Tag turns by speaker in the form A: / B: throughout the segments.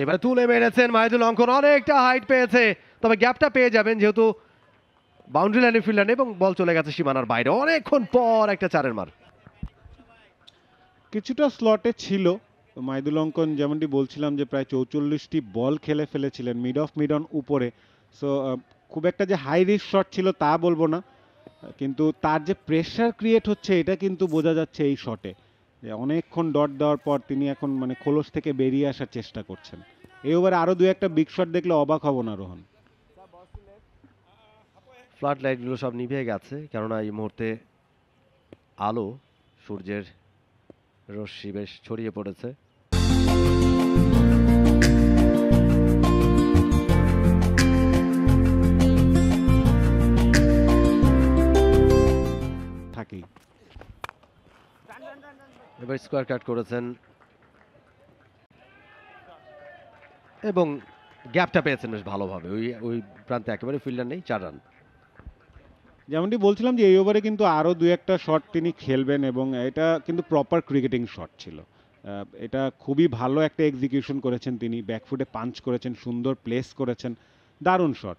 A: এবার তুলে মেরেছেন মাহিদুল অঙ্কন, অনেকটা হাইট পেয়েছে, তবে গ্যাপটা পেয়ে যাবেন যেহেতু বাউন্ডারি লাইনে ফিল্ডার এবং বল চলে গেছে সীমানার বাইরে। অনেকক্ষণ পর একটা চারের মার।
B: কিছুটা স্লটে ছিল মাহিদুল অঙ্কন, যেমনটি বলছিলাম যে প্রায় 44টি বল খেলে ফেলেছিলেন মিড অফ মিড অন উপরে। সো খুব একটা যে হাই রিস্ক শট ছিল তা বলবো না, কিন্তু তার যে প্রেশার ক্রিয়েট হচ্ছে এটা কিন্তু বোঝা যাচ্ছে এই শটে, যে অনেকক্ষণ ডট দেওয়ার পর তিনি এখন মানে খোলস থেকে বেরিয়ে আসার চেষ্টা করছেন। এই ওভারে আরও দু একটা বিগ শট দেখলে অবাক হব না রোহন।
A: ফ্লাড লাইটগুলো সব নিভে গেছে, কেননা এই মুহূর্তে আলো সূর্যের রশ্মি বেশ ছড়িয়ে পড়েছে।
B: থাকেই
A: এবার স্কোয়ার কাট করেছেন এবং গ্যাপটা পেয়েছেন বেশ ভালোভাবে, ওই প্রান্তে একেবারে ফিল্ডার নেই, 4 রান।
B: যেমনটি বলছিলাম যে এই ওভারে কিন্তু আরও দু একটা শট তিনি খেলবেন এবং এটা কিন্তু প্রপার ক্রিকেটিং শট ছিল। এটা খুবই ভালো একটা এক্সিকিউশন করেছেন তিনি, ব্যাকফুটে পাঞ্চ করেছেন, সুন্দর প্লেস করেছেন, দারুণ শট,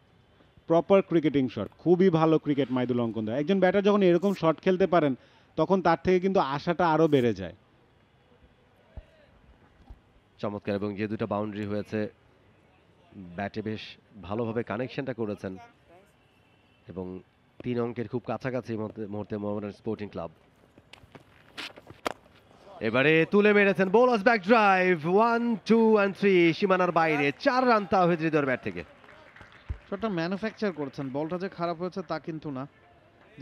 B: প্রপার ক্রিকেটিং শট, খুবই ভালো ক্রিকেট মাহিদুল অঙ্কন দা। একজন ব্যাটার যখন এরকম শট খেলতে পারেন তখন তার থেকে কিন্তু আশাটা আরও বেড়ে যায়।
A: চমৎকার, এবং যে দুটো বাউন্ডারি হয়েছে ব্যাটে বেশ ভালোভাবে কানেকশনটা করেছেন এবং 3 অঙ্কের খুব কাছাকাছি মুহূর্তে মোহামেডান স্পোর্টিং ক্লাব। এবারে তুলে মেরেছেন বোলার্স ব্যাক ড্রাইভ, 1 2 and 3 সীমানার বাইরে, 4 রান তাওহিদ হৃদয়ের ব্যাট থেকে।
C: শটটা ম্যানুফ্যাকচার করছেন, বলটা যে খারাপ হয়েছে তা কিন্তু না,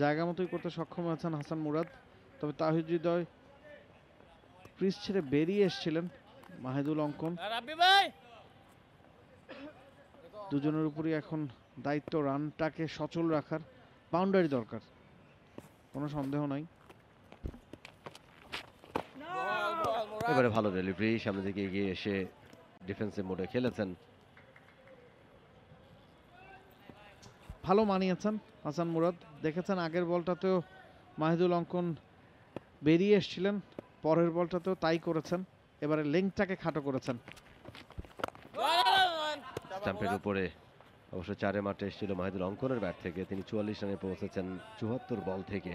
C: জায়গা মতোই করতে সক্ষম হয়েছেন হাসান মুরাদ। তবে তাওহিদ হৃদয় ক্রিজ ছেড়ে বেরিয়ে এসেছিলেন, মাহিদুল অঙ্কন দুজনের উপরই এখন দায়িত্ব রানটাকে সচল রাখার। বাউন্ডারি দরকার, কোনো সন্দেহ নাই।
A: এবারে ভালো ডেলিভারি, সামনে দিকে এগিয়ে এসে ডিফেন্সিভ মোডে খেলেছেন,
C: ভালো মানিয়েছেন হাসান মুরাদ। দেখেছেন আগের বলটাতেও মাহিদুল অঙ্কন বেরিয়ে এসেছিলেন, পরের বলটাতেও তাই করেছেন, এবারে লেংথটাকে খাটো করেছেন।
A: স্টাম্পের উপরে অবশ্য 4 মারতে এসেছিল মাহিদুল অঙ্কনের ব্যাট থেকে, তিনি 44 রানে পৌঁছেছেন 74 বল থেকে।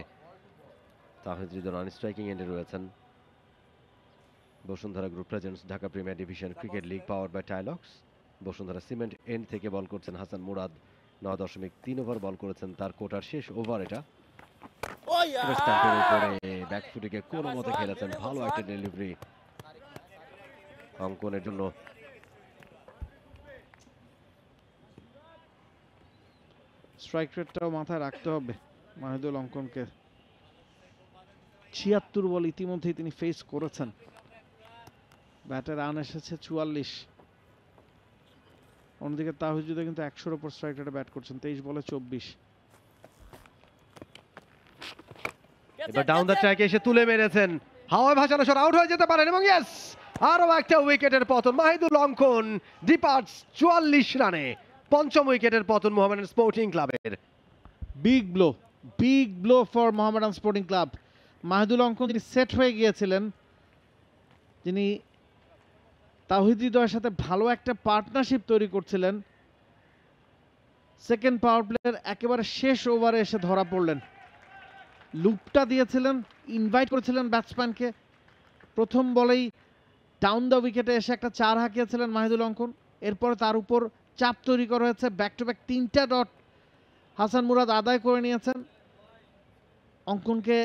A: তাহিদ হৃদয় রান স্ট্রাইকিং এন্ডে রয়েছেন। Bashundhara group presents Dhaka premier division cricket league power by টাইলক্স। বসুন্ধরা সিমেন্ট এন্ড থেকে বল করছেন হাসান মুরাদ, 9.3 ওভার বল করেছেন, তার কোটার শেষ ওভার এটা। স্টাম্পের উপরে ব্যাকফুটে কোনো মতে খেলেছেন, ভালো একটা ডেলিভারি অঙ্কনের জন্য।
C: স্ট্রাইক রেটটাও মাথায় রাখতে হবে মাহিদুল অঙ্কনকে। 76 বল ইতিমধ্যেই তিনি ফেস করেছেন, ব্যাটে রান এসেছে 44। অন্যদিকে তাওহিদ হৃদয় কিন্তু 100-র উপর স্ট্রাইক রেটে ব্যাট করছেন, 23 বলে 24।
A: এবার ডাউন দ্য ট্র্যাকে এসে তুলে মেরেছেন, হাওয়ায় ভাসানো শট, আউট হয়ে যেতে পারেন এবং ইয়েস, আরো একটা উইকেটের পতন। মাহিদুল অঙ্কন ডিপার্টস 44 রানে, 5ম উইকেটের পতন মোহামেডান স্পোর্টিং ক্লাবের।
C: Big blow for Mohammedan sporting club. Mahidul Ankon যিনি সেট হয়ে গিয়েছিলেন, যিনি তাওহিদ হৃদয়ের সাথে ভালো একটা পার্টনারশিপ তৈরি করছিলেন, সেকেন্ড পাওয়ার প্লেয়ার একেবারে শেষ ওভারে এসে ধরা পড়লেন। লুপটা দিয়েছিলেন, ইনভাইট করেছিলেন ব্যাটসম্যানকে, প্রথম বলেই ডাউন দ্য উইকেটে এসে একটা 4 হাঁকিয়েছিলেন মাহিদুল অঙ্কন। এরপরে তার উপর চাপ তৈরি করা হয়েছে, ব্যাক টু ব্যাক 3টা ডট হাসান মুরাদ আদায় করে নিয়েছেন। অঙ্কনকে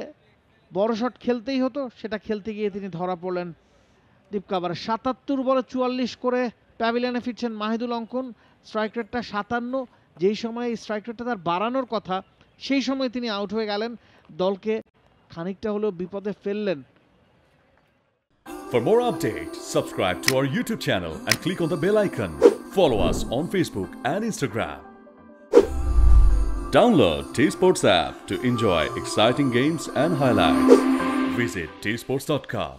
C: বড় শট খেলতেই হতো, সেটা খেলতে গিয়ে তিনি ধরা পড়লেন ডিপ কাভারে। 77 বলে 44 করে প্যাভিলিয়নে ফিরছেন মাহিদুল অঙ্কন। স্ট্রাইক রেটটা 57, যেই সময় স্ট্রাইক রেটটা তার বাড়ানোর কথা সেই সময় তিনি আউট হয়ে গেলেন, দলকে খানিকটা হলেও বিপদে ফেললেন।
D: For more updates, subscribe to our YouTube channel and click on the bell icon. Follow us on Facebook and Instagram. Download T-Sports app to enjoy exciting games and highlights. Visit tsports.com.